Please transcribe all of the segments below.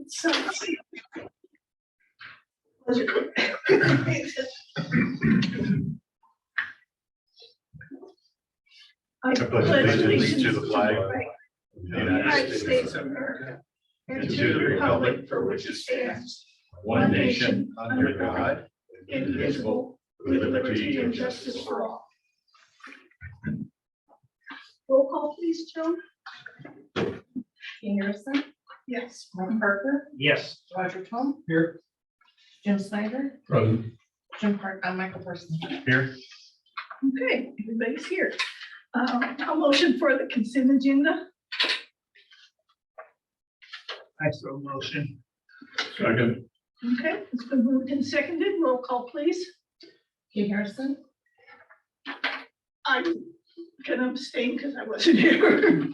So. I pledge allegiance to the flag of the United States of America and to the republic for which it stands, one nation under God, indivisible, with liberty and justice for all. Roll call, please, Joan. King Harrison, Yes. Mark Parker, Yes. Roger Tom, Here. Jim Snyder, Present. Michael Person. Here. Okay, everybody's here. A motion for the consent agenda. I so motion. Second. Okay, it's been moved and seconded. Roll call, please. King Harrison, I can abstain because I wasn't here.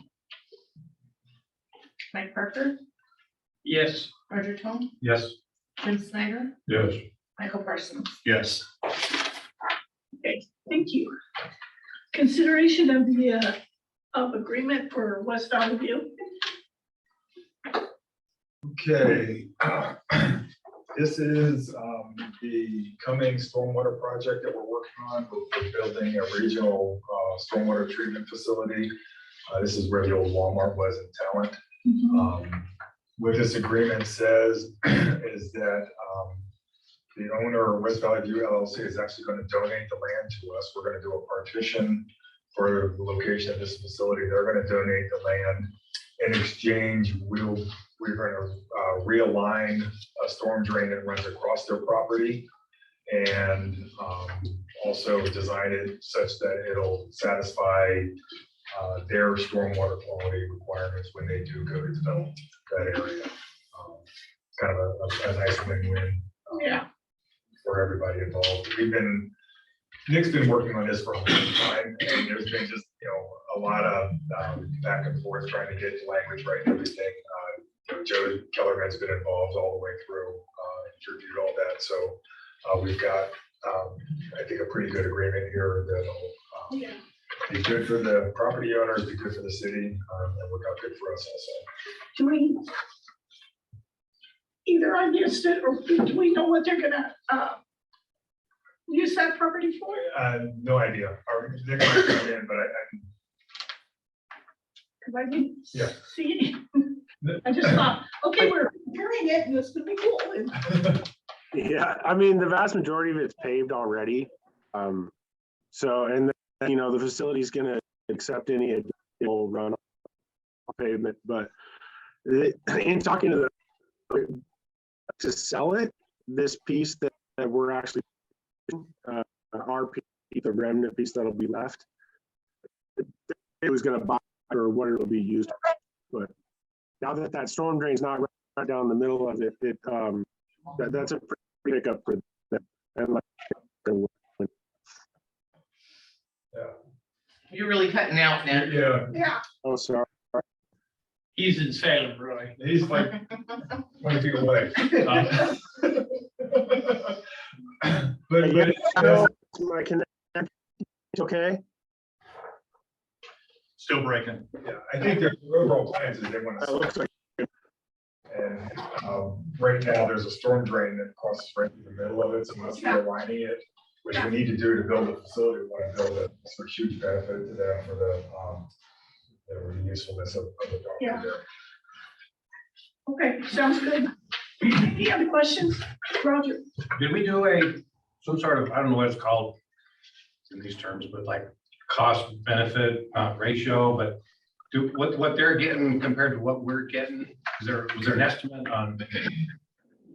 Mike Parker, Yes. Roger Tom, Yes. Jim Snyder, Yes. Michael Parsons. Yes. Okay, thank you. Consideration of the of agreement for West Valley View. Okay, this is the coming stormwater project that we're working on. We're building a regional stormwater treatment facility. This is where the old Walmart was in Talent. What this agreement says is that the owner, West Valley View LLC, is actually going to donate the land to us. We're going to do a partition for the location of this facility. They're going to donate the land. In exchange, we're going to realign a storm drain that runs across their property and also design it such that it'll satisfy their stormwater quality requirements when they do go to develop that area. Kind of a nice win-win Yeah. for everybody involved. Nick's been working on this for a long time, and there's been just, a lot of back and forth trying to get language right and everything. Joe Kellerman's been involved all the way through, reviewed all that. So we've got, I think, a pretty good agreement here that'll be good for the property owners, be good for the city, and work out good for us also. Do we, either I missed it or do we know what they're gonna use that property for? No idea. Nick might come in, but Because I didn't Yeah. see it. I just thought, okay, we're doing it and it's gonna be cool. And Yeah, I mean, the vast majority of it's paved already. So, and then, the facility's gonna accept any additional run pavement, but in talking to to sell it, this piece that we're actually, our piece, the remnant piece that'll be left, it was gonna buy or what it'll be used for. But now that storm drain's not right down the middle of it, that's a pretty pickup for them. And You're really cutting out now. yeah, oh, sorry. He's in Salem, really. He's like 20 feet away. But My connection, okay. Still breaking. yeah, I think their overall plans is they want That to, looks like and right now there's a storm drain that crosses right through the middle of it, so unless we're lining it, which we need to do to build a facility, we want to build it, it's a huge benefit to them for the usefulness of the property Yeah. there. okay, sounds good. Any other questions? Roger? Did we do some sort of, I don't know what it's called in these terms, but like cost benefit ratio, but what they're getting compared to what we're getting? Was there an estimate on,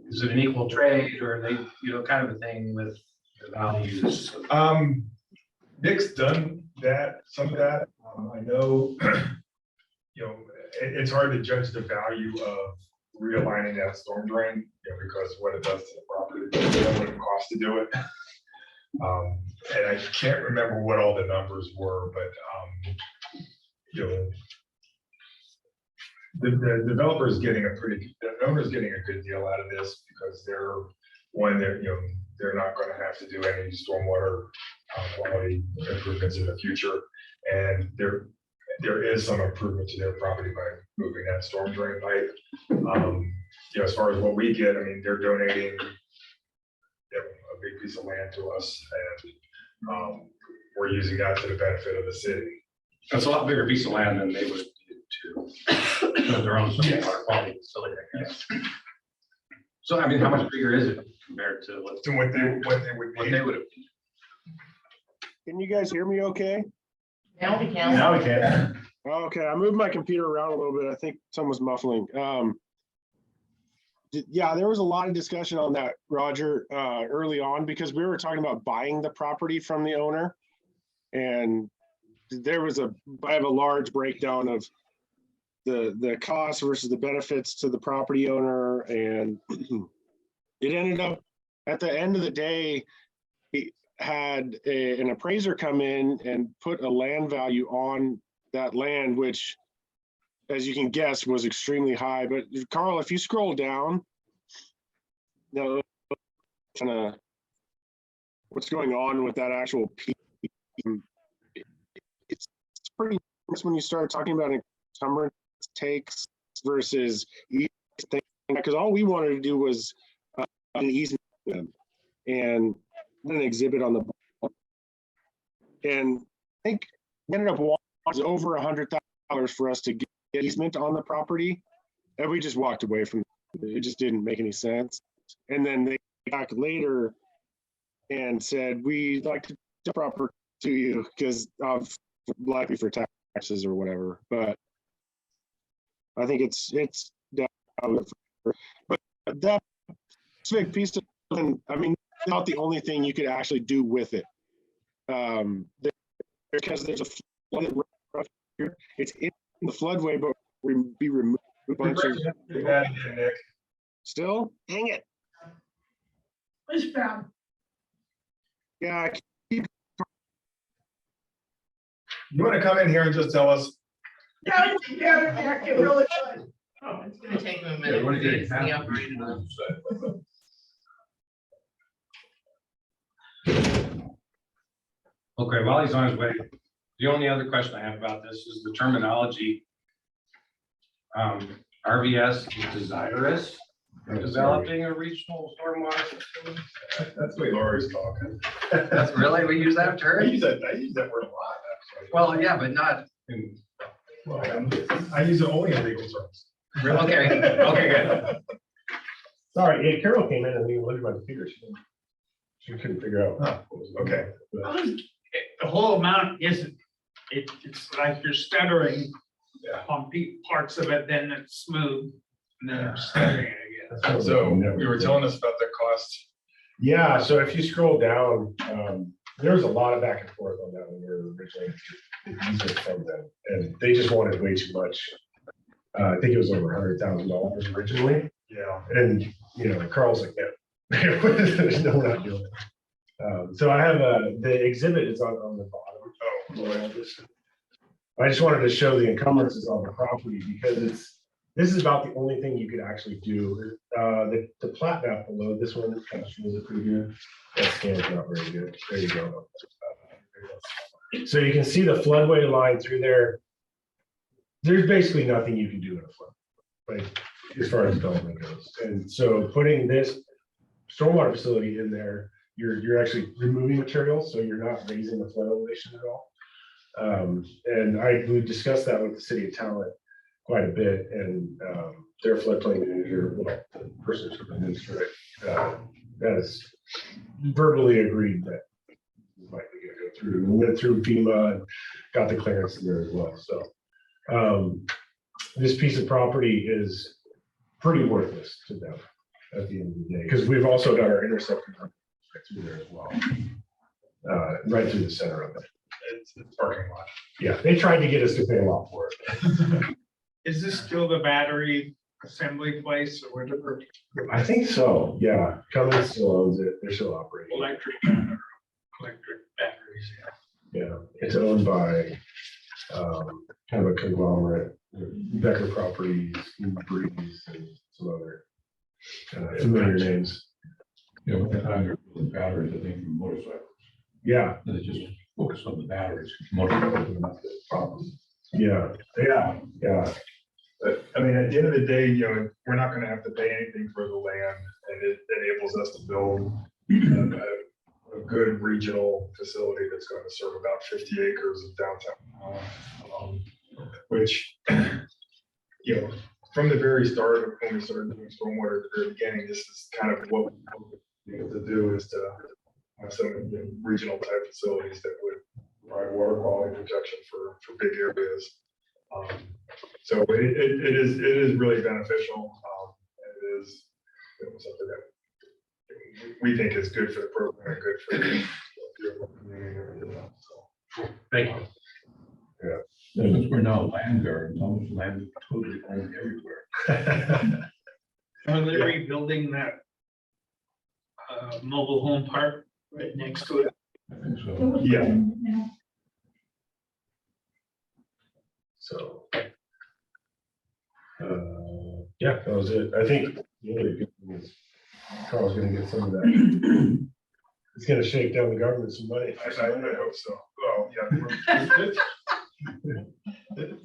is it an equal trade or they, kind of a thing with the values? Nick's done that, some of that. I know, it's hard to judge the value of realigning that storm drain, because what it does to the property, what it costs to do it. And I can't remember what all the numbers were, but, the developer is getting the owner is getting a good deal out of this because they're not going to have to do any stormwater quality improvements in the future, and there is some improvement to their property by moving that storm drain pipe. As far as what we get, I mean, they're donating a big piece of land to us, and we're using that to the benefit of the city. That's a lot bigger piece of land than they would do to build their own water quality facility, I guess. So, I mean, how much bigger is it compared to what To what they would they need. would have? Can you guys hear me okay? Now we can. Now we can. Okay, I moved my computer around a little bit. I think someone's muffling. Yeah, there was a lot of discussion on that, Roger, early on, because we were talking about buying the property from the owner. And I have a large breakdown of the cost versus the benefits to the property owner. And it ended up, at the end of the day, he had an appraiser come in and put a land value on that land, which, as you can guess, was extremely high. But Carl, if you scroll down, now kind of what's going on with that actual piece, it's pretty nice when you start talking about encumbrance takes versus because all we wanted to do was an easement and an exhibit on the bottom. And I think we ended up was over $100,000 for us to get easement on the property, and we just walked away from it. It just didn't make any sense. And then they came back later and said, we'd like to the property to you because of likely for taxes or whatever. But I think it's down. But that specific piece of, I mean, not the only thing you could actually do with it. Because there's a flood, it's in the floodway, but be removed a bunch of still. Dang it! Where's Brown? Yeah, You want to come in here and just tell us? Yeah, it really good. Oh, it's gonna take him a minute. to get the operator on. Okay, while he's on his way, the only other question I have about this is the terminology. RVS is desirous of developing a regional stormwater system. That's the way Laura's talking. That's really, we use that I term? use that word a lot, actually. Well, yeah, but not, Well, I use it only in legal terms. okay, okay, good. Sorry, yeah, Carol came in and we looked at my computer. She couldn't figure out. what was going on. Okay. But The whole amount isn't, it's like you're stuttering Yeah. on parts of it, then it's smooth, and then you're stuttering again. that's what So never we were did. telling us about the cost. Yeah, so if you scroll down, there was a lot of back and forth on that when we were originally using from them, and they just wanted way too much. I think it was over $100,000 originally, Yeah. and Carl's like, no, no, we're not doing it. So I have the exhibit is on the bottom. I just wanted to show the encumbrances on the property because this is about the only thing you could actually do. The plat map below this one kind of shows it pretty good. That scan's not very good. There you go. So you can see the floodway line through there. There's basically nothing you can do in a flood, like as far as development goes. And so putting this stormwater facility in there, you're actually removing material, so you're not raising the flood elevation at all. And we discussed that with the city of Talent quite a bit, and their floodplain manager, well, the person who's administering it, has verbally agreed that it's likely going to go through. We went through FEMA and got the clearance in there as well. So this piece of property is pretty worthless to them at the end of the day, because we've also got our interceptor right through there as well, right through the center of it. It's parking lot. Yeah, they tried to get us to pay a lot for it. Is this still the battery assembly place or whatever, I think so, yeah. Cummins still owns it. They're still operating. electric batteries? Yeah, it's owned by kind of a conglomerate, Becker Properties, Breeze, and some other familiar names. Yeah, what the time the batteries, I think, from motorcycles, Yeah, they just focus on the batteries, motorcycles are not the problem. Yeah. But, I mean, at the end of the day, we're not gonna have to pay anything for the land, and it enables us to build a good regional facility that's going to serve about 50 acres of downtown, which, from the very start of when we started doing stormwater at the very beginning, this is kind of what we hope to do, is to have some regional type facilities that would provide water quality protection for big areas. So it is really beneficial. It is something that we think is good for the program and good for the community. So, Thank you. Since we're now land guards, almost land is totally owned everywhere. Are they rebuilding that mobile home park right next to it? I think so. Yeah. So, Yeah, that was it. I think the other good thing is Carl's gonna get some of that. It's gonna shake down the government some money. I hope so. Well, yeah.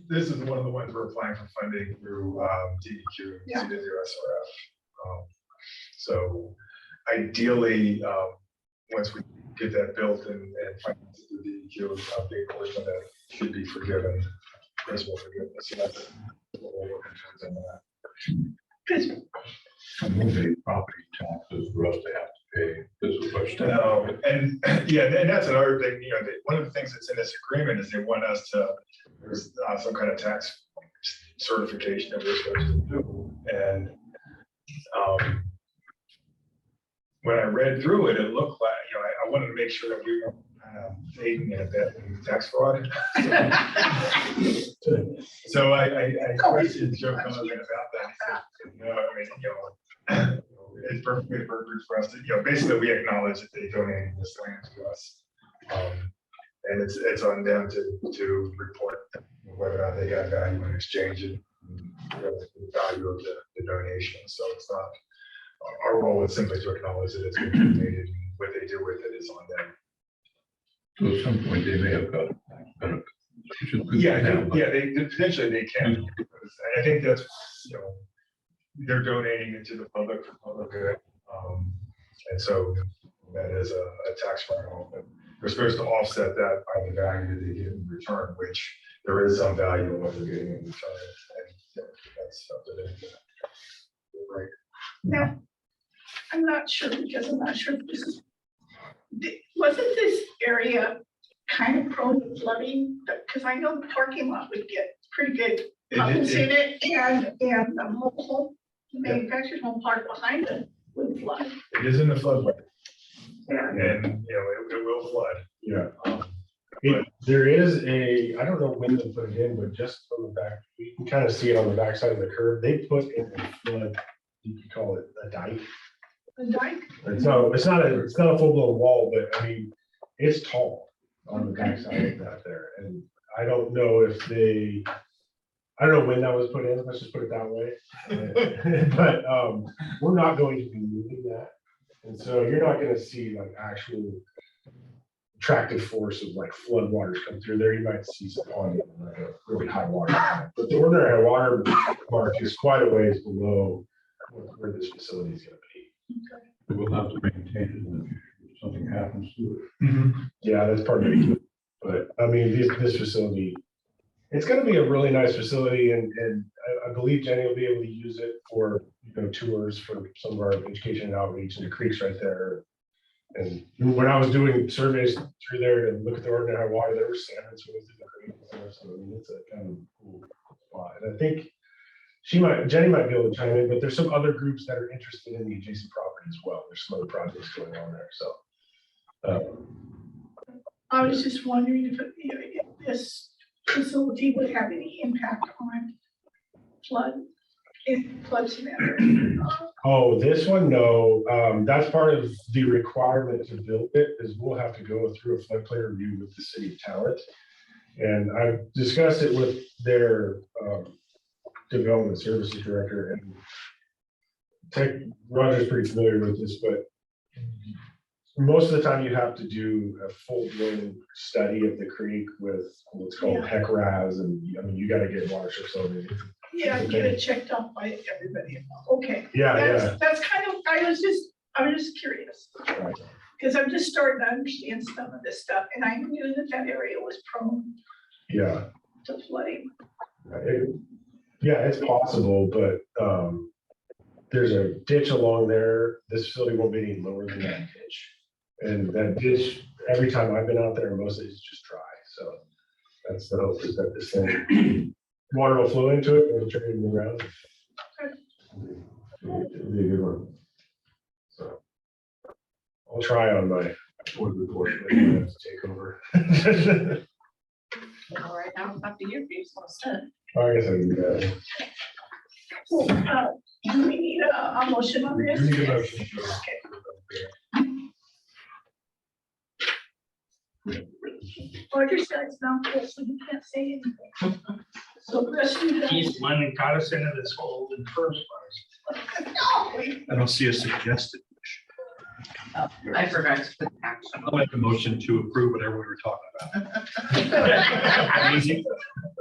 This is one of the ones we're applying for funding through DEQ and CWSRF. So ideally, once we get that built and financed through DEQ, a big portion of that should be forgiven, principal forgiveness. So that's what we're working towards on that. And no big property taxes for us to have to pay. This is what. And that's another thing, one of the things that's in this agreement is they want us to, there's some kind of tax certification that we're supposed to do. And when I read through it, it looked like, I wanted to make sure that we weren't aiding in that tax fraud. So I questioned Joe Culligan about that. He said, no, I mean, it's perfectly appropriate for us to, basically we acknowledge that they donated this land to us. And it's on them to report whether or not they got value in exchange and the value of the donation. So it's not, our role is simply to acknowledge that it's been donated, and what they do with it is on them. So at some point they may have got benefit. Yeah, they potentially they can. I think that's, they're donating it to the public for public good. And so that is a tax write-off. They're supposed to offset that by the value that they get in return, which there is some value in what they're getting in return. And that's something that right. Now, I'm not sure, because I'm not sure if this is, wasn't this area kind of prone to flooding? Because I know the parking lot would get pretty good bubbles in it, and the mobile manufactured home park behind it would flood. It is in the floodway. Yeah. And, it will flood. Yeah. There is I don't know when they put it in, but just on the back, you can kind of see it on the backside of the curb. They put in a flood, you could call it a dike. The dike? And so it's not a full blown wall, but I mean, it's tall on the backside of that there. And I don't know I don't know when that was put in, let's just put it that way. But we're not going to be moving that. And so you're not gonna see like actual attractive force of like flood waters come through there. You might see some on like a really high water mark. But the ordinary high water mark is quite a ways below where this facility is gonna be. We'll have to maintain it in the future if something happens to it. Yeah, that's part of it. But I mean, this facility, it's gonna be a really nice facility, and I believe Jenny will be able to use it for, tours for some of our education and outreach, and the creek's right there. And when I was doing surveys through there to look at the ordinary high water, there were salmon swimming through the creek and stuff. So I mean, it's a kind of cool spot. And I think Jenny might be able to chime in, but there's some other groups that are interested in the adjacent property as well. There's some other projects going on there. So I was just wondering if this facility would have any impact on flood scenario. oh, this one, no. That's part of the requirement to build it, is we'll have to go through a floodplain review with the city of Talent. And I've discussed it with their development services director, and Roger's pretty familiar with this, but most of the time you have to do a full-blown study of the creek with what's called HEC-RAS, and I mean, you gotta get watershed zoning. Yeah, get it checked out by everybody. Okay. Yeah. That's kind of, I was just curious. Right. Because I'm just starting to understand some of this stuff, and I knew that that area was prone Yeah. to flooding. Yeah, it's possible, but there's a ditch along there. This facility won't be any lower than that ditch. And that ditch, every time I've been out there, most of it's just dry. So that's the hope, is that this thing, water will flow into it and turn it around. It'll be a good one. So I'll try on my board report, but I have to take over. All right, now it's up to you if you just want to sit. I guess I can do that. So, do we need a motion on this? You need a motion. Roger says now, so you can't say anything. So Chris, you He's the one that got us into this hole in the first place. No. I don't see a suggested. I forgot to put action. I'll make a motion to approve whatever we were talking about. Easy.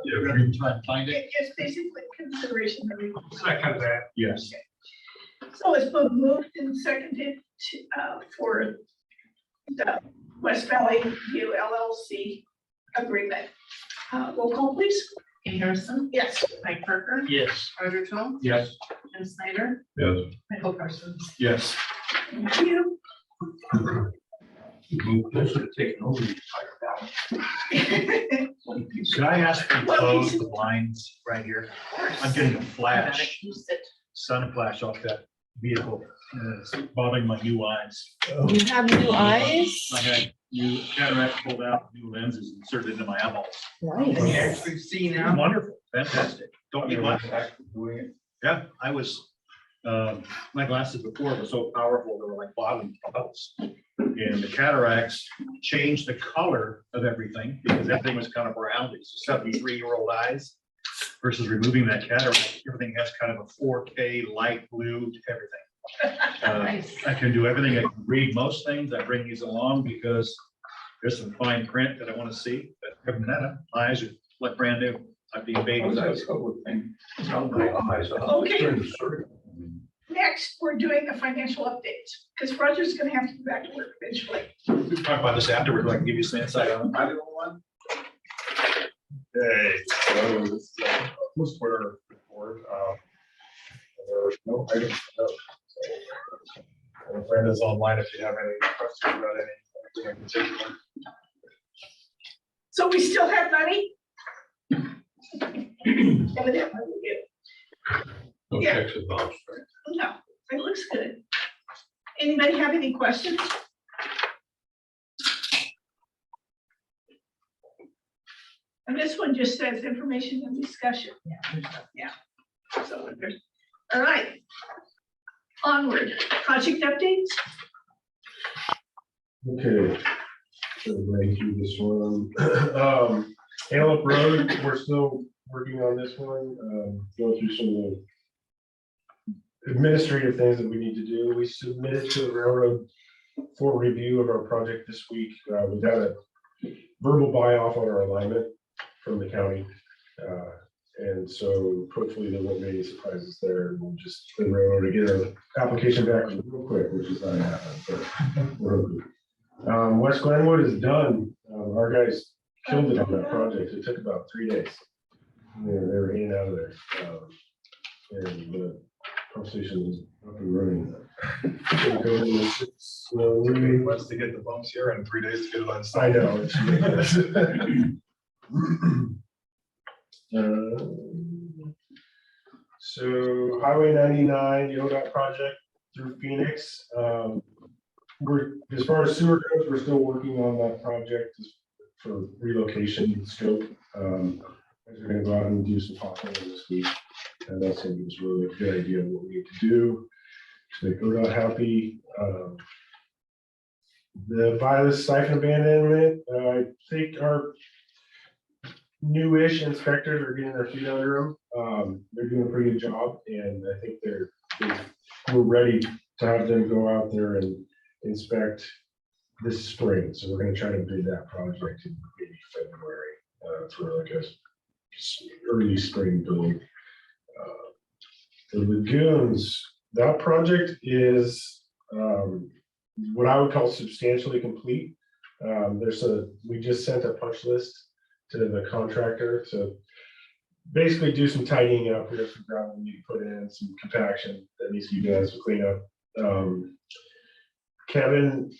Yeah, we're gonna try and find it. It's basically consideration of everything. Second that. Yes. So it's been moved and seconded to, for the West Valley View LLC agreement. Roll call, please. Kate Harrison, Yes. Mike Parker, Yes. Roger Schoen, Yes. Jim Snyder, Yes. Michael Parsons. Yes. Thank you. Move closer to taking over the entire valley. Could I ask you to Well, close he's- the blinds right here? I'm getting a flash, You sit. sun flash off that vehicle. And it's bothering my new eyes. You have new eyes? I had new cataract pulled out, new lenses inserted into my eyeballs. Nice. Can you actually see now? Wonderful, fantastic. Don't need much. Yeah, I was, my glasses before were so powerful, they were like bottling bubbles. And the cataracts changed the color of everything because everything was kind of brown. It's 73-year-old eyes versus removing that cataract. Everything has kind of a 4K light blue to everything. Nice. I can do everything. I can read most things. I bring these along because there's some fine print that I want to see. But other than that, my eyes are like brand new. I've been babies. Okay. Next, we're doing the financial updates, because Roger's gonna have to go back to work eventually. We can talk about this afterwards. I can give you some insight on the one. Okay, so this is a post order report. There are no items. Brenda's online if you have any questions about anything in particular. So we still have money? Evidently we do. No Yeah. checks and balances, right? No, it looks good. Anybody have any questions? And this one just says information and discussion. Yeah. So there's, all right. Onward, project updates? Okay. So going through this one. Antelope Road, we're still working on this one, going through some of the administrative things that we need to do. We submitted to the railroad for review of our project this week. We got a verbal buy off on our alignment from the county. And so hopefully there won't be any surprises there. We'll just, the railroad to get our application back real quick, which is not happening, but we're hoping. West Glenwood is done. Our guys killed it on that project. It took about 3 days. They were in and out of there. And the pump station is up and running. Took months to get the bumps here and 3 days to get it on I site. know. So Highway 99, the ODOT project through Phoenix. We're, as far as sewer goes, we're still working on that project for relocation scope. We're gonna go out and do some talking this week. And that's gonna give us really a good idea of what we need to do to make ODOT happy. The Violet siphon abandonment, I think our newish inspectors are getting their feet under them. They're doing a pretty good job, and I think we're ready to have them go out there and inspect this spring. So we're gonna try to bid that project in maybe February, for like a early spring build. The lagoons, that project is, what I would call substantially complete. We just sent a punch list to the contractor to basically do some tidying up. We have some gravel we need to put in, some compaction that needs to be done, some cleanup. Kevin,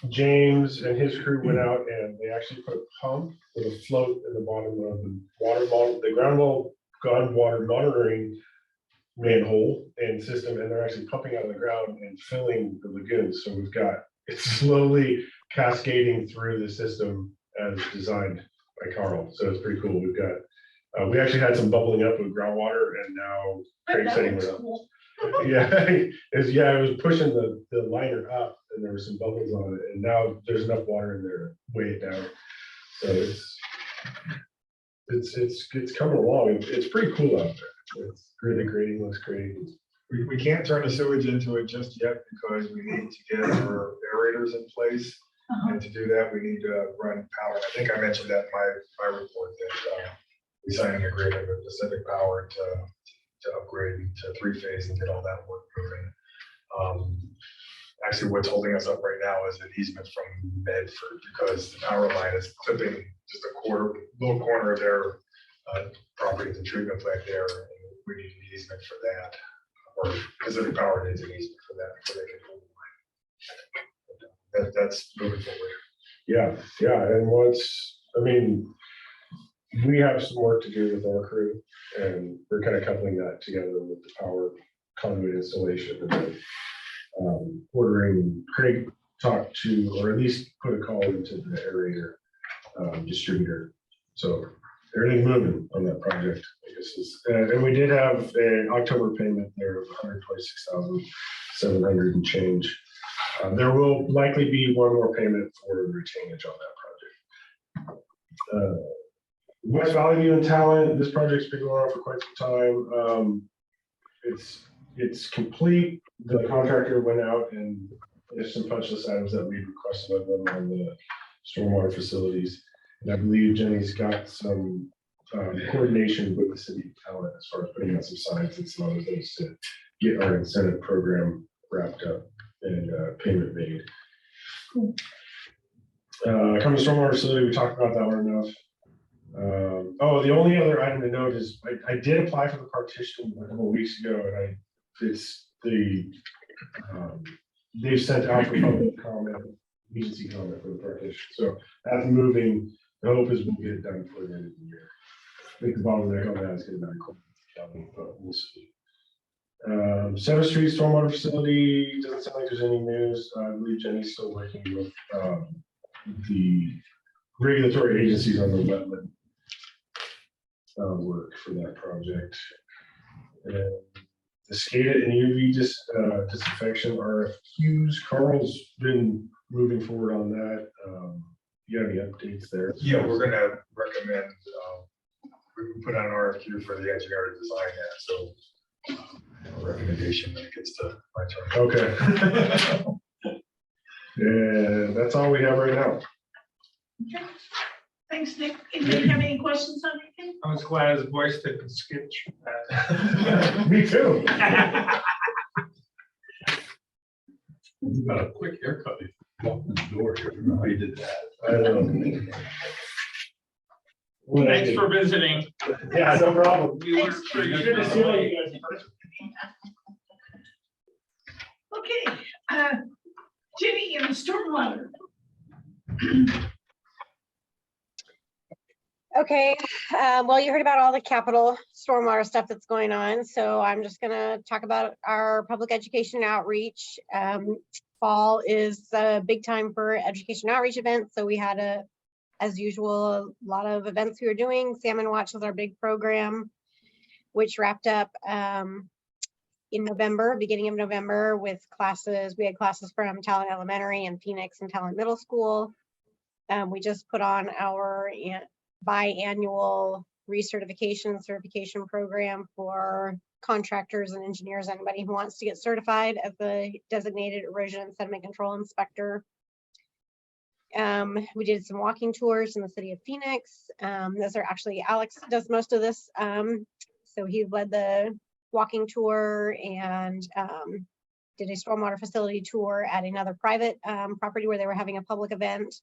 James and his crew went out and they actually put a pump with a float in the bottom of the groundwater monitoring manhole and system, and they're actually pumping out of the ground and filling the lagoons. So we've got it's slowly cascading through the system as designed by Carl. So it's pretty cool. We've got we actually had some bubbling up with groundwater, and now Craig's setting it up. Yeah, it was pushing the liner up, and there were some bubbles on it, and now there's enough water in there to weigh it down. So it's coming along. It's pretty cool out there. It's great. The grading looks great. We can't turn the sewage into it just yet because we need to get our aerators in place. And to do that, we need to run power. I think I mentioned that in my report that we signed an agreement with Pacific Power to upgrade to 3-phase and get all that work moving. Actually, what's holding us up right now is an easement from Medford because the power line is clipping just little corner of their property, the treatment plant there. And we need an easement for that, or Pacific Power needs an easement for that, so they can hold the line. That's moving forward. Yeah, and we have some work to do with our crew, and we're kind of coupling that together with the power conduit installation. And then, ordering, Craig talked to, or at least put a call into the aerator distributor. So everything's moving on that project, I guess. And we did have an October payment there of $126,700 and change. There will likely be one more payment for retainage on that project. West Valley View and Talent, this project's been going on for quite some time. It's complete. The contractor went out and there's some punch list items that we requested of them on the stormwater facilities. And I believe Jenny's got some coordination with the city of Talent as far as putting out some signs and some other things to get our incentive program wrapped up and payment made. Coming to stormwater facility, we talked about that one enough. The only other item to note is I did apply for the partition a couple of weeks ago, and they've sent out for public comment, agency comment for the partition. So that's moving. The hope is we'll get it done before the end of the year. I think the bottleneck on that is going to be cool, but we'll see. 7th Street stormwater facility, doesn't sound like there's any news. I believe Jenny's still working with the regulatory agencies on the wetland work for that project. And the SCADA and UV disinfection RFQs, Carl's been moving forward on that. You have any updates there? Yeah, we're gonna recommend, we put out an RFQ for the engineer to design that, so recommendation when it gets to my turn. Okay. And that's all we have right now. Okay. Thanks, Nick. Anybody have any questions on anything? I was glad his voice didn't sketch. Me too. Got a quick haircut. Walked in the door here. I don't know how you did that. I don't know. Thanks for visiting. Yeah, no problem. We learned pretty Good good. to see all you guys in person. Okay, Jenny and stormwater. Okay, well, you heard about all the capital stormwater stuff that's going on, so I'm just gonna talk about our public education outreach. Fall is a big time for education outreach events, so we had as usual, a lot of events we were doing. Salmon Watch was our big program, which wrapped up in November, beginning of November, with classes. We had classes from Talent Elementary and Phoenix and Talent Middle School. We just put on our biannual certification program for contractors and engineers, anybody who wants to get certified as a designated erosion and sediment control inspector. We did some walking tours in the city of Phoenix. Those are actually, Alex does most of this. So he led the walking tour and did a stormwater facility tour at another private property where they were having a public event.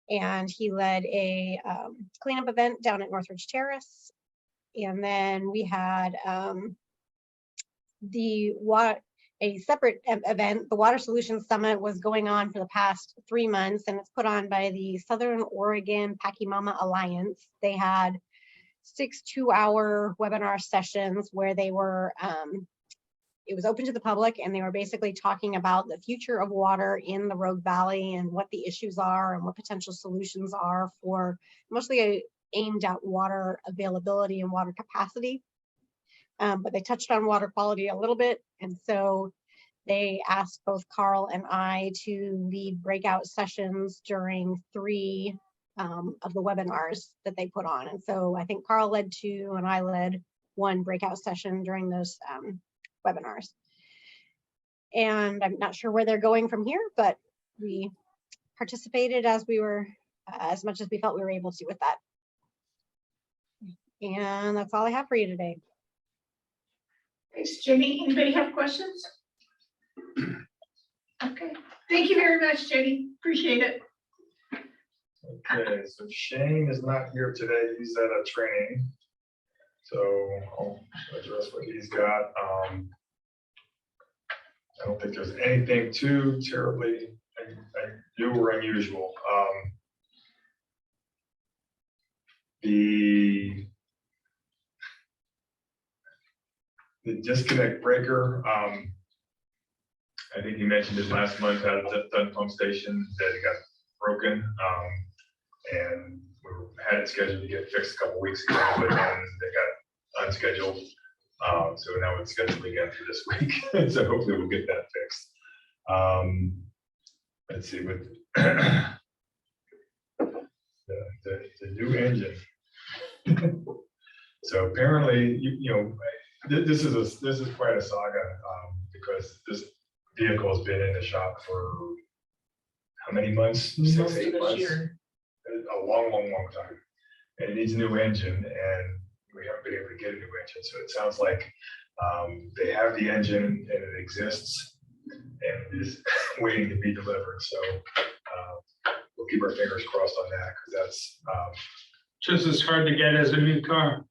And he led a cleanup event down at Northridge Terrace. And then we had a separate event. The Water Solutions Summit was going on for the past 3 months, and it's put on by the Southern Oregon Pachymama Alliance. They had 6 2-hour webinar sessions where they were, it was open to the public, and they were basically talking about the future of water in the Rogue Valley and what the issues are and what potential solutions are for mostly aimed at water availability and water capacity. But they touched on water quality a little bit. And so they asked both Carl and I to lead breakout sessions during 3 of the webinars that they put on. And so I think Carl led 2 and I led 1 breakout session during those webinars. And I'm not sure where they're going from here, but we participated as we were, as much as we felt we were able to with that. And that's all I have for you today. Thanks, Jenny. Anybody have questions? Okay, thank you very much, Jenny. Appreciate it. Okay, so Shane is not here today. He's at a training. So I'll address what he's got. I don't think there's anything too terribly new or unusual. The disconnect breaker, I think you mentioned it last month at the Dun pump station that it got broken. And we had it scheduled to get fixed a couple weeks ago, but then they got unscheduled. So now it's scheduled again for this week. So hopefully we'll get that fixed. Let's see with the new engine. So apparently, you know, this is quite a saga because this vehicle has been in the shop for how many months? 6, 8 months. A long time. And it needs a new engine, and we haven't been able to get a new engine. So it sounds like they have the engine and it exists and is waiting to be delivered. So we'll keep our fingers crossed on that because that's Just as hard to get as a new car.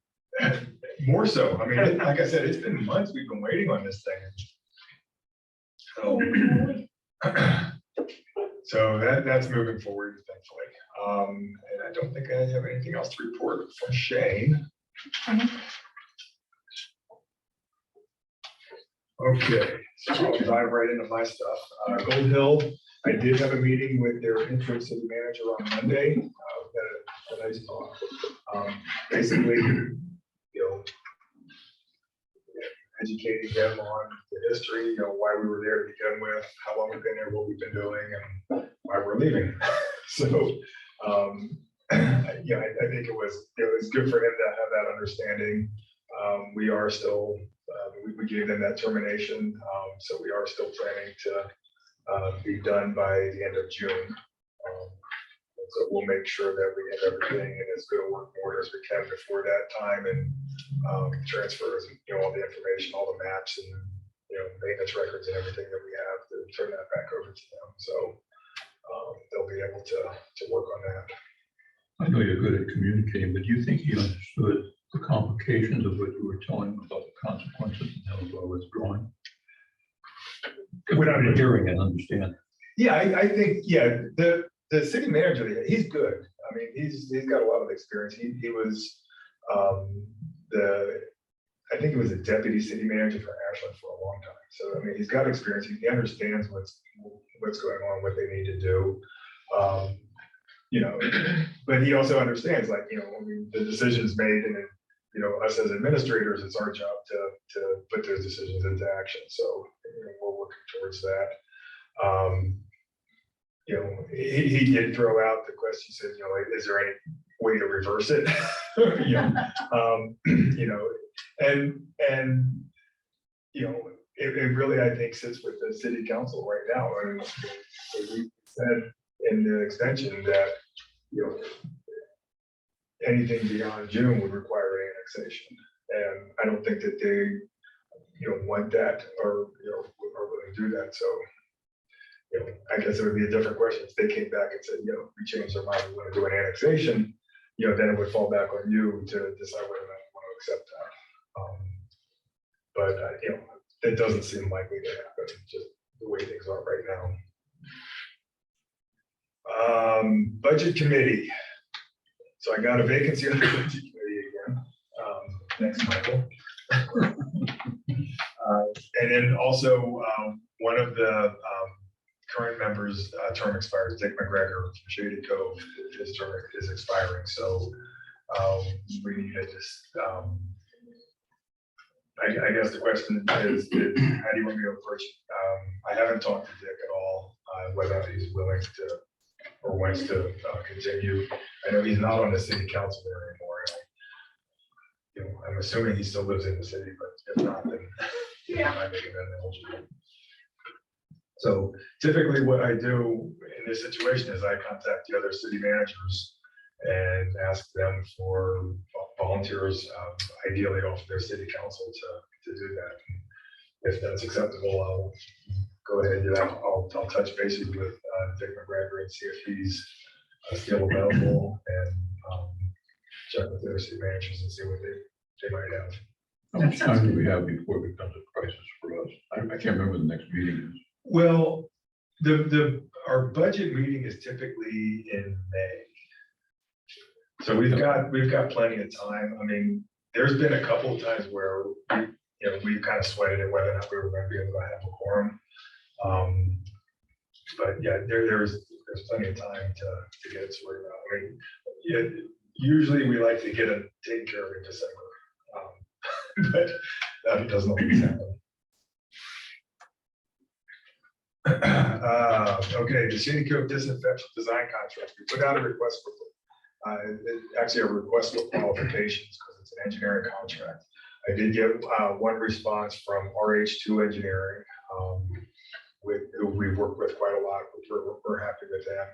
more so. I mean, like I said, it's been months we've been waiting on this thing. So that's moving forward, thankfully. And I don't think I have anything else to report from Shane. Okay, so I'll dive right into my stuff. Gold Hill, I did have a meeting with their interim city manager on Monday. We had a nice talk. Basically, you know, educating them on the history, you know, why we were there to begin with, how long we've been there, what we've been doing, and why we're leaving. So, yeah, I think it was good for him to have that understanding. We are still, we gave them that termination, so we are still planning to be done by the end of June. So we'll make sure that we have everything in as good a working order as we can before that time, and transfers, you know, all the information, all the maps, and you know, maintenance records and everything that we have to turn that back over to them. So they'll be able to work on that. I know you're good at communicating, but do you think he understood the complications of what you were telling him about the consequences and how withdrawing? Without hearing and understanding. Yeah, I think, yeah, the city manager, he's good. I mean, he's got a lot of experience. He was I think he was a deputy city manager for Ashland for a long time. So I mean, he's got experience. He understands what's going on, what they need to do. You know, but he also understands, like, you know, I mean, the decision's made, and then, you know, us as administrators, it's our job to put those decisions into action. So you know, we're working towards that. You know, he did throw out the question, said, you know, like, is there any way to reverse it? You know, you know, and you know, it really, I think, sits with the city council right now. I mean, we said in the extension that, anything beyond June would require annexation. And I don't think that they, want that or, are willing to do that. So, I guess it would be a different question if they came back and said, we changed our mind, we want to do an annexation, then it would fall back on you to decide whether or not you want to accept that. But, it doesn't seem likely to happen, just the way things are right now. Budget committee. So I got a vacancy on the budget committee again. Thanks, Michael. And then also, one of the current members' term expires, Dick McGregor from Shady Cove, his term is expiring. So we need to just, I guess the question is, how do you want me to approach it? I haven't talked to Dick at all, whether he's willing to or wants to continue. I know he's not on the city council there anymore. I'm assuming he still lives in the city, but if not, then I make him eligible. So typically what I do in this situation is I contact the other city managers and ask them for volunteers, ideally off their city council to do that. If that's acceptable, I'll go ahead and do that. I'll touch bases with Dick McGregor and see if he's still available and check with their city managers and see what they might have. How much time do we have before it becomes a crisis for us? I can't remember the next meeting is. Well, our budget meeting is typically in May. So we've got plenty of time. I mean, there's been a couple of times where we've kind of sweated it whether or not we were going to be able to have a quorum. But yeah, there's plenty of time to get it sorted out. I mean, usually we like to get it taken care of in December, but that doesn't always happen. Okay, the Shady Cove disinfection design contract. We put out a request for actually a request for qualifications because it's an engineering contract. I did get one response from RH2 Engineering, who we've worked with quite a lot. We're happy with them.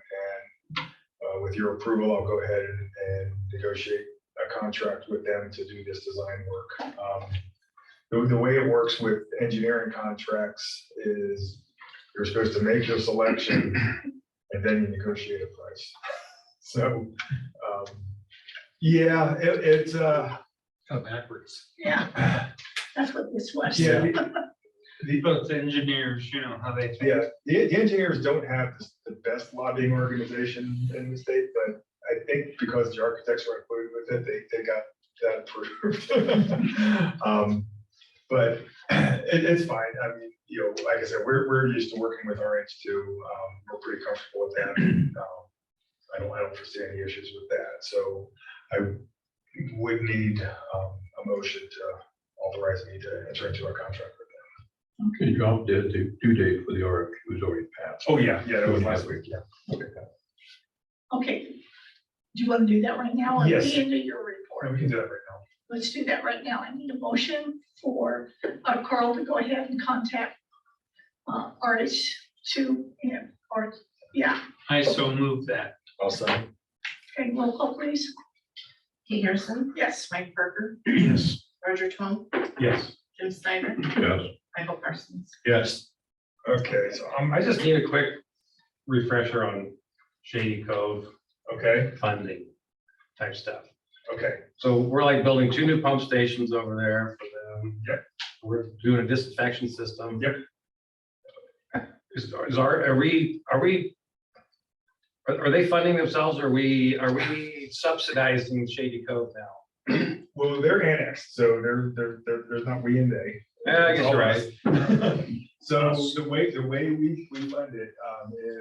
And with your approval, I'll go ahead and negotiate a contract with them to do this design work. The way it works with engineering contracts is you're supposed to make your selection and then you negotiate a price. So, yeah, it's Kind of backwards. Yeah, that's what this was. yeah. Both engineers, how they. Yeah, the engineers don't have the best lobbying organization in the state, but I think because the architects were included with it, they got that approved. But it's fine. I mean, like I said, we're used to working with RH2. We're pretty comfortable with that. I don't foresee any issues with that. So I would need a motion to authorize me to enter into a contract with them. Okay, drop the due date for the RFQ was already passed. Oh, yeah, that was last week, yeah. Okay, do you want to do that right now? Or Yes. at the end of your Or report? we can do that right now. Let's do that right now. I need a motion for Carl to go ahead and contact artists I so move that. Also, Okay, roll call please. Kate Harrison, Yes. Mike Parker, Yes. Roger Twom, Yes. Jim Snyder, Yes. Michael Parsons. Yes. okay, so I just need a quick refresher on Shady Cove okay, funding type stuff. okay. So we're like building 2 new pump stations over there for them. Yep. We're doing a disinfection system. Yep. Are they funding themselves? Or are we subsidizing Shady Cove now? Well, they're annexed, so there's not we and they. Yeah, I guess you're right. So the way we fund it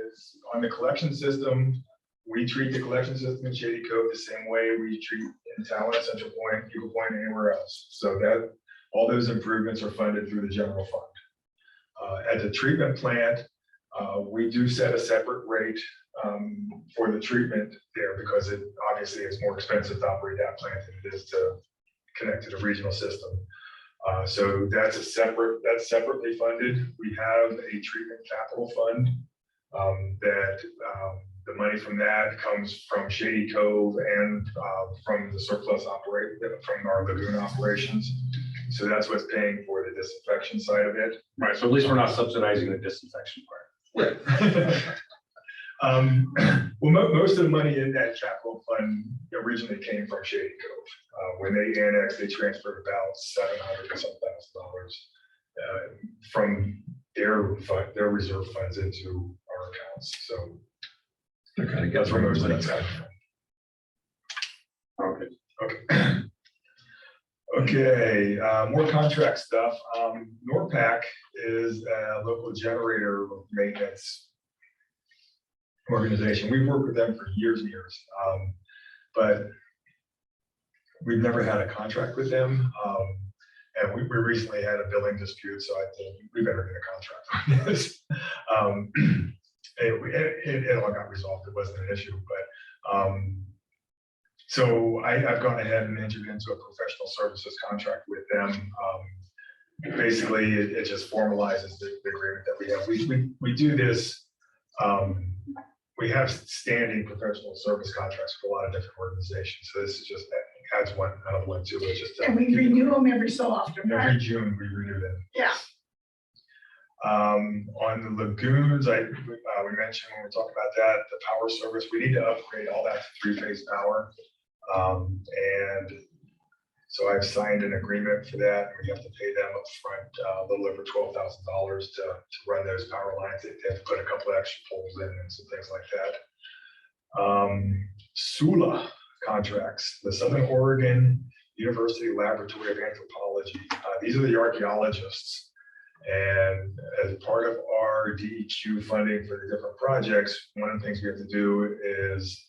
is on the collection system. We treat the collection system in Shady Cove the same way we treat in Talent, Central Point, Eagle Point, and anywhere else. So that all those improvements are funded through the general fund. At the treatment plant, we do set a separate rate for the treatment there because it obviously is more expensive to operate that plant than it is to connect to the regional system. So that's separately funded. We have a treatment capital fund that the money from that comes from Shady Cove and from the surplus from our lagoon operations. So that's what's paying for the disinfection side of it. Right, so at least we're not subsidizing the disinfection part. Right. Well, most of the money in that capital fund originally came from Shady Cove. When they annexed, they transferred about $700,000 or some from their reserve funds into our accounts. So They're kind of that's where most of money. that's coming from. Okay. Okay. Okay, more contract stuff. NORPAC is a local generator maintenance organization. We've worked with them for years and years, but we've never had a contract with them. And we recently had a billing dispute, so I think we better get a contract on this. It all got resolved. It wasn't an issue, but so I've gone ahead and entered into a professional services contract with them. Basically, it just formalizes the agreement that we have. We do this. We have standing professional service contracts with a lot of different organizations. So this is just adds another one to it. Just And we renew them every so often, every right? June we renew them. Yeah. On the lagoons, we mentioned when we talked about that, the power service, we need to upgrade all that to 3-phase power. And so I've signed an agreement for that. We have to pay them up front a little over $12,000 to run those power lines. They have to put a couple of extra poles in and some things like that. SULA contracts, the Southern Oregon University Laboratory of Anthropology. These are the archaeologists. And as part of our DEQ funding for the different projects, one of the things we have to do is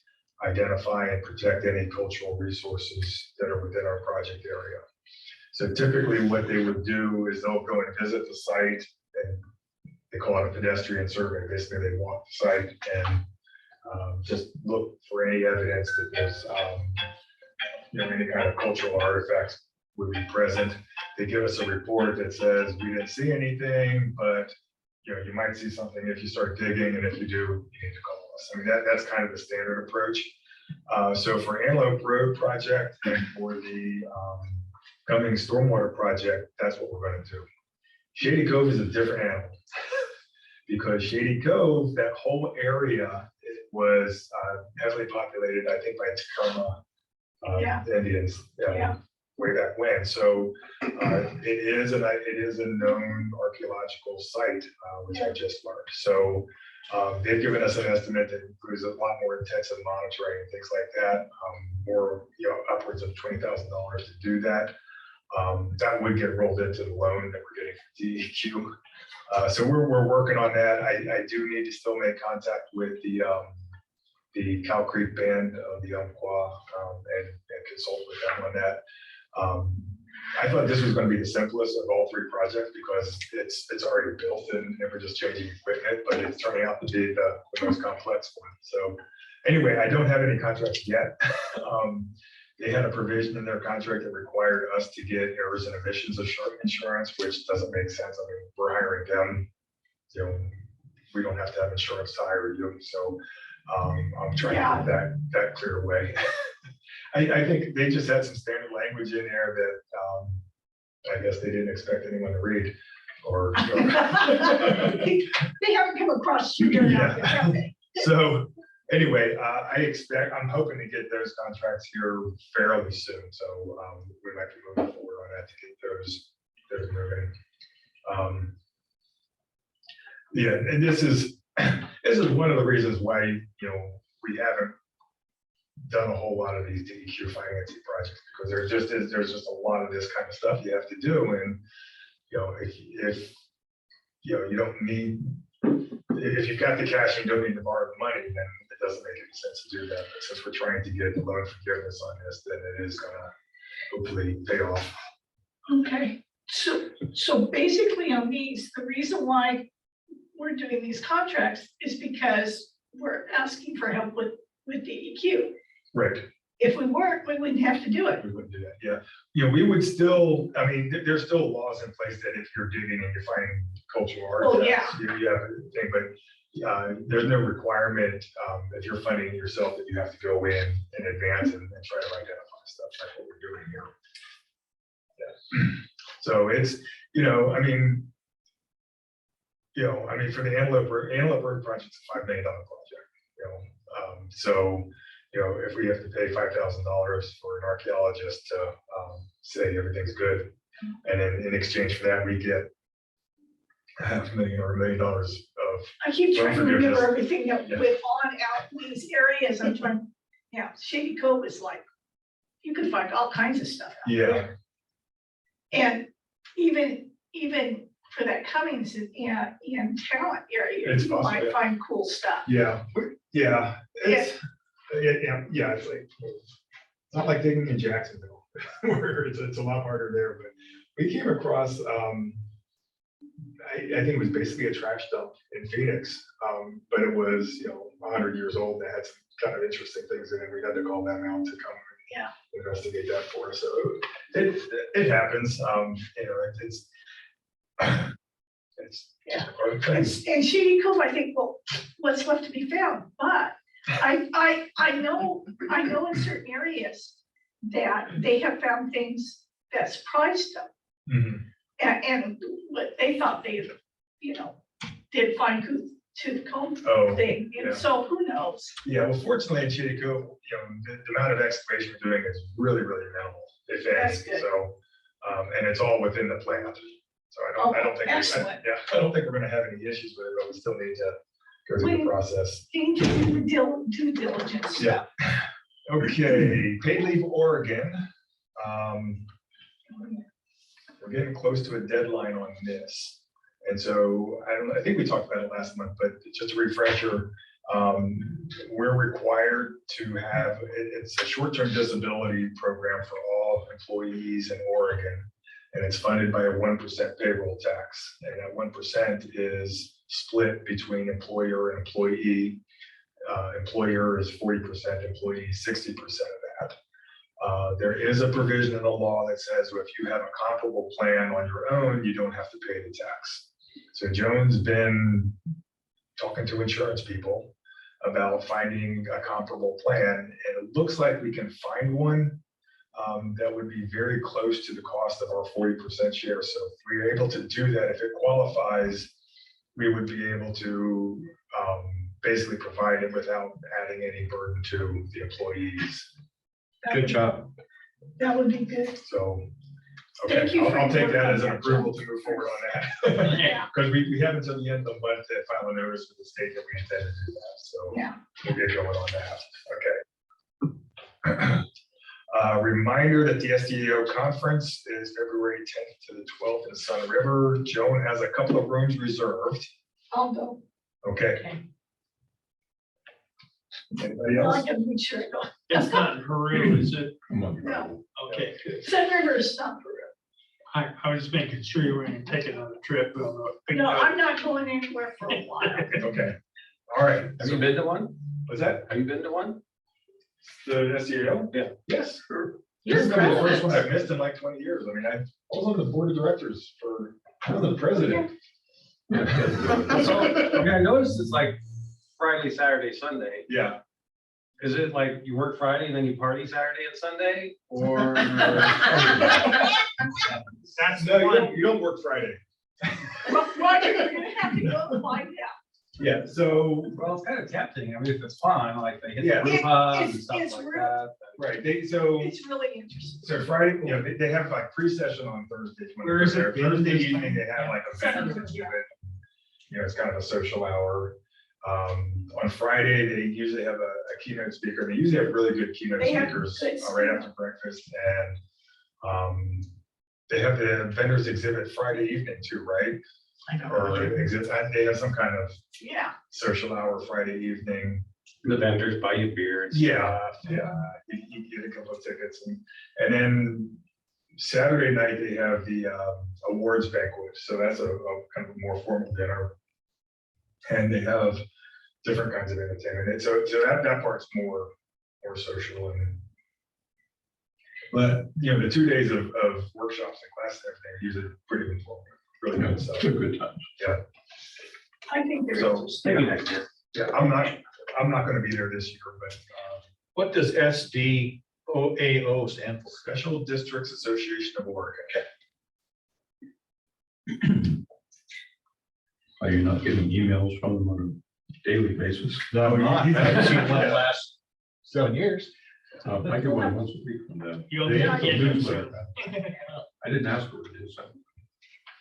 identify and protect any cultural resources that are within our project area. So typically what they would do is they'll go and visit the site, and they call it a pedestrian survey. Basically, they walk the site and just look for any evidence that there's any kind of cultural artifacts would be present. They give us a report that says we didn't see anything, but you might see something if you start digging, and if you do, you need to call us. I mean, that's kind of the standard approach. So for Antelope Road project and for the coming stormwater project, that's what we're going to do. Shady Cove is a different animal because Shady Cove, that whole area, it was heavily populated, I think, by Tacoma Indians. Way back when. So it is a known archaeological site, which I just learned. So they've given us an estimate that includes a lot more intensive monitoring and things like that, more upwards of $20,000 to do that. That would get rolled into the loan that we're getting from DEQ. So we're working on that. I do need to still make contact with the Cow Creek Band of the Umpqua and consult with them on that. I thought this was going to be the simplest of all three projects because it's already built and we're just changing equipment, but it's turning out to be the most complex one. So anyway, I don't have any contracts yet. They had a provision in their contract that required us to get errors and omissions insurance, which doesn't make sense. I mean, we're hiring them. We don't have to have insurance to hire you. So I'm trying to get that cleared away. I think they just had some standard language in there that I guess they didn't expect anyone to read or. They haven't come across you. So anyway, I'm hoping to get those contracts here fairly soon. So we might be moving forward on that to get those moving. And this is one of the reasons why we haven't done a whole lot of these DEQ financing projects because there's just a lot of this kind of stuff you have to do, and if you don't need, if you've got the cash and you don't need to borrow the money, then it doesn't make any sense to do that. But since we're trying to get the loan forgiveness on this, then it is going to hopefully pay off. Okay, so basically on these, the reason why we're doing these contracts is because we're asking for help with DEQ. Right. If we weren't, we wouldn't have to do it. We wouldn't do that. Yeah. We would still, I mean, there's still laws in place that if you're digging and you're finding cultural artifacts, you have a thing, but there's no requirement, if you're funding it yourself, that you have to go in advance and try to identify stuff like what we're doing here. Yeah. So it's, for the Antelope Road project, it's a $5 million project, so, if we have to pay $5,000 for an archaeologist to say everything's good, and then in exchange for that, we get $500,000 or $1 million of. I keep trying to remember forgiveness. everything that Yeah. went on out in these areas. I'm trying, Shady Cove is like, you could find all kinds of stuff out Yeah, there. And even for that Cummings in Talent area, It's you possible, might yeah. find cool stuff. yeah, it's like, it's not like digging in Jacksonville, where it's a lot harder there, but we came across, I think it was basically a trash dump in Phoenix, but it was, 100 years old, that had some kind of interesting things in it, we had to call them out to come and investigate that for us, so it happens, it's Yeah. part of the And thing. Shady Cove, I think, well, what's left to be found, but I know in certain areas that they have found things that surprised them. Mhm. And what they thought they, did fine tooth comb Oh, thing, yeah. and so who knows? Yeah, well, fortunately in Shady Cove, the amount of excavation we're doing is really, really minimal, if That's any, good. so, and it's all within the plant. So I don't think, Excellent. I don't think we're gonna have any issues with it, but we still need to go through the process. Need to do due diligence. Yeah. Okay, paid leave Oregon. We're getting close to a deadline on this. And so I think we talked about it last month, but just a refresher, we're required to have, it's a short-term disability program for all employees in Oregon. And it's funded by a 1% payroll tax. And that 1% is split between employer and employee. Employer is 40%, employee 60% of that. There is a provision in the law that says if you have a comparable plan on your own, you don't have to pay the tax. So Joan's been talking to insurance people about finding a comparable plan, and it looks like we can find one that would be very close to the cost of our 40% share. So if we're able to do that, if it qualifies, we would be able to basically provide it without adding any burden to the employees. Good job. That would be good. So, Thank okay, you for I'll take your that as an work on that, approval to move forward on that. Yeah. Because we have until the end of the month to file a notice with the state that we intend to do that, so Yeah. we'll get going on that, okay. Reminder that the SDO conference is February 10th to the 12th in Sun River. Joan has a couple of rooms reserved, I'll go. okay. Anybody I else? gotta make sure I go. It's not in Peru, is it? Come on. No, Okay. Sun River is not Peru. I was making sure you were gonna take another trip. But No, I'm not going anywhere for a while. Okay, all right. Have you been to one? Was that Have you been to one? the SDO? Yeah. Yes, sure. You're This is gonna be the first correct. one I've missed in like 20 years. I mean, I was on the board of directors for, I was the president. Okay, I noticed it's like Friday, Saturday, Sunday. Yeah. Is it like you work Friday and then you party Saturday and Sunday, or? That's No, one. you don't work Friday. Roger, you're gonna have to go and find out. Yeah, so, Well, it's kind of tempting. I mean, if it's fun, like they hit Yeah. the roof hub and It's- stuff it's like real. that. right, so It's really interesting. So Friday, they have like pre-session on Thursdays. when Where is they're it? there. Thursday Thursdays? evening, they have like a vendors exhibit. It's kind of a social hour. On Friday, they usually have a keynote speaker. They usually have really good keynote They have speakers good right after breakfast. And they have the vendors exhibit Friday evening too, right? I know. Or exhibit, they have some kind of Yeah, social hour Friday evening. The vendors buy you beer. and Yeah, stuff. yeah, you get a couple of tickets, and then Saturday night they have the awards banquet, so that's a kind of a more formal dinner. And they have different kinds of entertainment, and so that part's more social but the 2 days of workshops and classes and everything are usually pretty informative, really good stuff. It's a good time. I think there's. So, Maybe next year. yeah, I'm not gonna be there this year, but, What does SDOAO stand for? Special Districts Association of Oregon. Are you not getting emails from them on a daily basis? No, I'm not. I haven't seen one in the last 7 years. I get one once a week from them. You'll They get have the it. newsletter. I didn't ask what it is.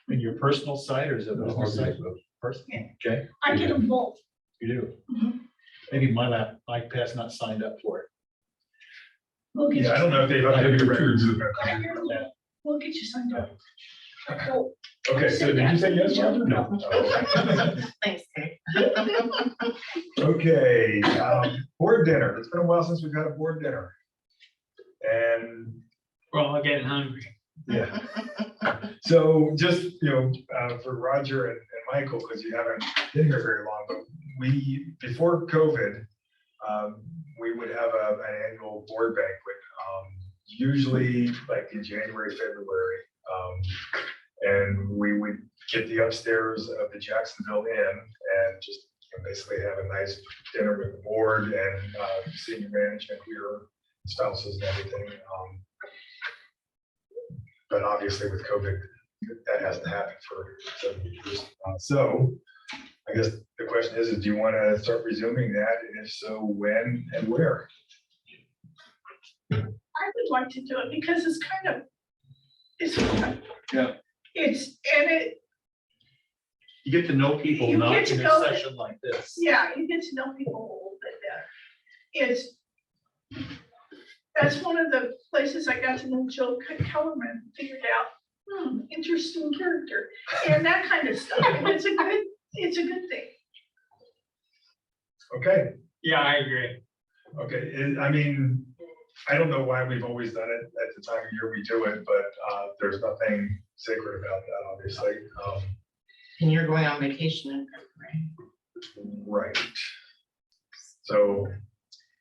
In your personal site or is it a business site? Personal, okay, I get them both. you do. Mhm. Maybe my iPad's not signed up for it. We'll get Yeah, I you, don't know if they've updated your records. we'll get you signed up. Oh, Okay, so did you say yes, Roger? No. Oh. Thanks, Kate. Okay, board dinner. It's been a while since we've had a board dinner. And We're all getting hungry. yeah, so just, for Roger and Michael, because you haven't been here very long, but before COVID, we would have an annual board banquet, usually like in January, February. And we would get the upstairs of the Jacksonville Inn and just basically have a nice dinner with the board and senior management here, spouses and everything. But obviously with COVID, that hasn't happened for 7 years. So I guess the question is do you want to start resuming that? And if so, when and where? I would like to do it because it's kind of, it's. Yeah. It, You get to know people You not get to in a go- session like this. yeah, you get to know people a little bit better. That's one of the places I got to know Joe Kellerman, figured out, interesting character, and that kind of stuff. And it's a good thing. Okay, Yeah, I agree. okay. I mean, I don't know why we've always done it at the time of year we do it, but there's nothing sacred about that, obviously. And you're going on vacation in February. Right. So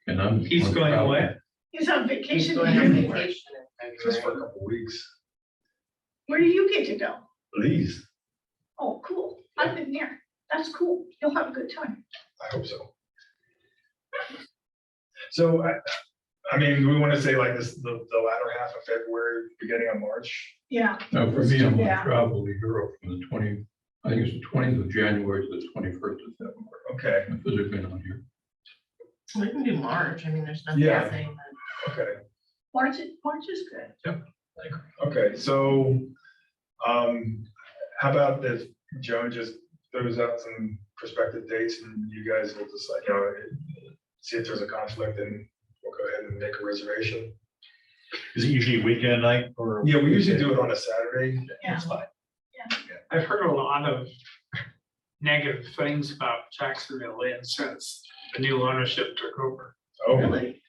And I'm. He's I'm going proud. away. He's on He's vacation. going on Where vacation in just for a February. couple weeks, do you get to go? please. Oh, cool. I've been there. That's cool. You'll have a good time. I hope so. So, I mean, we want to say like this, the latter half of February, beginning of March. Yeah. Now, for me, I'm Yeah. on travel to Europe from the 20, I think it's the 20th of January to the 21st of February. Okay, I'm physically not here. We can do March. I mean, there's nothing Yeah. saying that. okay, March is good. okay. So, how about if Joan just throws out some prospective dates and you guys will decide, see if there's a conflict and we'll go ahead and make a reservation. Is it usually weekend night or? Yeah, we usually do it on a Saturday. That's fine. I've heard a lot of negative things about Jacksonville Inn since the new ownership took over. Oh, Really?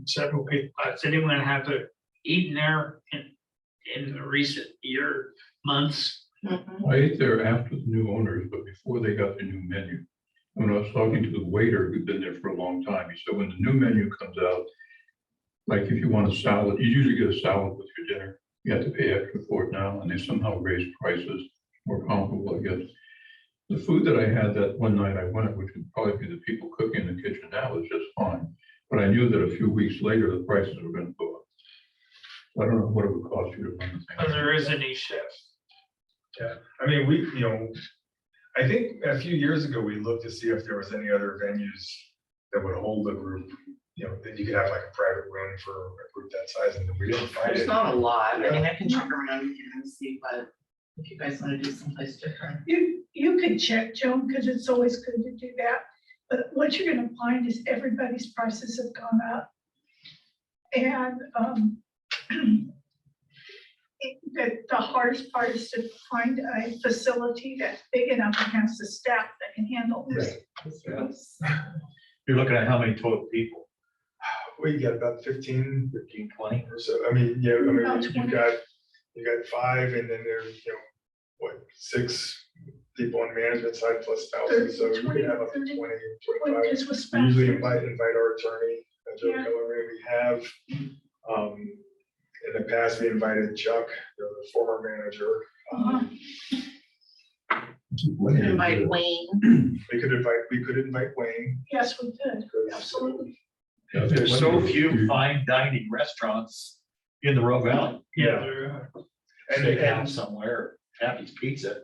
Several people, has anyone had to eat in there in the recent months? Mhm. I ate there after the new owners, but before they got the new menu. When I was talking to the waiter who'd been there for a long time, he said, when the new menu comes out, like if you want a salad, you usually get a salad with your dinner. You have to pay extra for it now, and they somehow raised prices more comparable, I guess. The food that I had that one night I went, which would probably be the people cooking in the kitchen now, was just fine. But I knew that a few weeks later, the prices were gonna go up. I don't know what it would cost you to run the Because thing. there is a new chef. yeah. I mean, I think a few years ago, we looked to see if there was any other venues that would hold a group, that you could have like a private room for a group that size, and we didn't find There's it. not a lot. I mean, I can check around and see what, if you guys want to do someplace different. You could check, Joan, because it's always good to do that. But what you're gonna find is everybody's prices have gone up. And the hardest part is to find a facility that's big enough and has the staff that can handle this. You're looking at how many total people? We got about 15 15, 20? or so. I mean, About you 20. got 5, and then there's, 6 people on management side plus spouses, so you can have up to 20, 25. Just with We usually spouses. invite our attorney, Joe Yeah. Kellerman. We have, in the past, we invited Chuck, the former manager. Uh-huh. Invite Wayne. We could invite Wayne. Yes, we could, absolutely. There's so few fine dining restaurants in the Rogue Valley. Yeah, there are. Steakhouse somewhere, Happy's Pizza.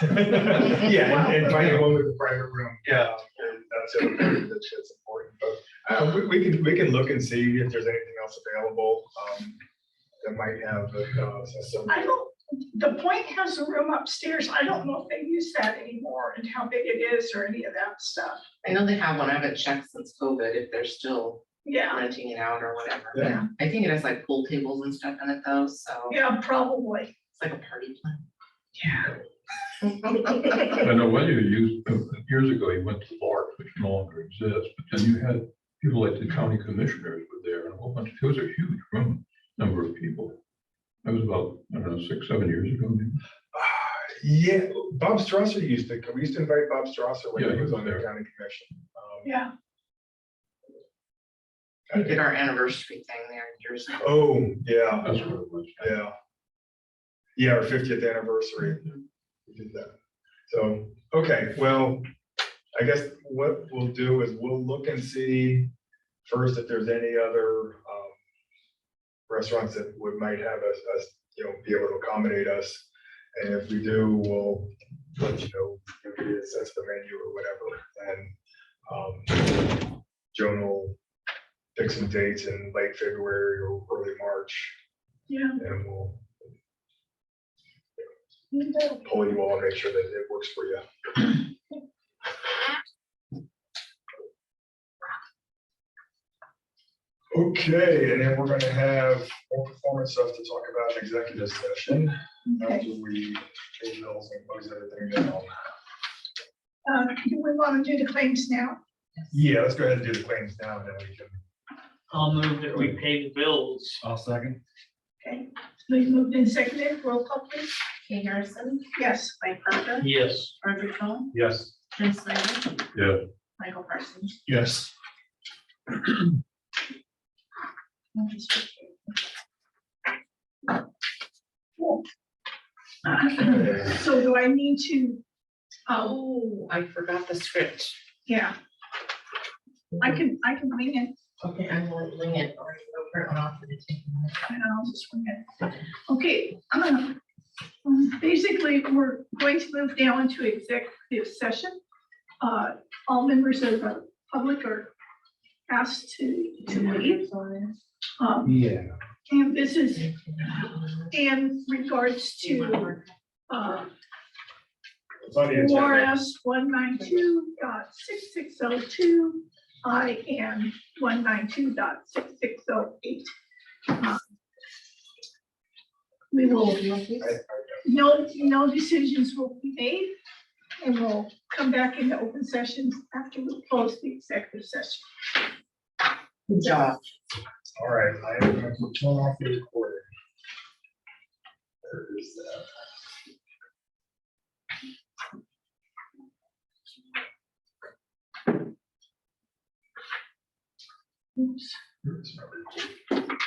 Yeah, and finding one with a private room. Yeah. That's the other part that's important, but we can look and see if there's anything else available, that might have, some. I don't, the Point has a room upstairs. I don't know if they use that anymore and how big it is or any of that stuff. I know they have one. I haven't checked since COVID if they're still Yeah, renting it out or whatever. Yeah. I think it has like pool tables and stuff in it though, so yeah, probably. it's like a party plan. Yeah. I know when you used, years ago, you went to Lark, which no longer exists, but then you had people like the county commissioners were there and a whole bunch, it was a huge room, number of people. That was about, I don't know, 6, 7 years ago, maybe. Yeah, Bob Strasser we used to invite Bob Strasser when Yeah, he he was was on the there. county commission. Yeah, We did our anniversary thing there years ago. Oh, yeah, That's what it was. yeah. Yeah, our 50th anniversary, we did that. So, okay, well, I guess what we'll do is we'll look and see first if there's any other restaurants that might have us, be able to accommodate us. And if we do, we'll let you know, give you a sense of the menu or whatever. And Joan will pick some dates in late February or early March, yeah. and we'll pull you all and make sure that it works for you. Okay, and then we're gonna have more performance stuff to talk about in executive session. Okay. After we pay bills and close everything down. Do we want to do the claims now? Yeah, let's go ahead and do the claims now, and then we can. I'll move that we pay the bills. I'll second. Okay, we moved in seconded, roll call please. Kay Harrison, Yes. Mike Parker, Yes. Roger Cone, Yes. Jim Snyder, Yeah. Michael Parsons. Yes. So do I need to, Oh, I forgot the script. yeah, I can wing it. Okay, I will wing it or go print one off for the team. And I'll just wing it. Okay, basically, we're going to move now into executive session. All members of the public are asked to leave. Yeah. And this is in regards to It's on the agenda. ORS 192.6602, IN 192.6608. We will, no decisions will be made, and we'll come back into open sessions after we close the executive session. Good job. All right, I am going to turn off the recording. There is that. Oops. It's not recording.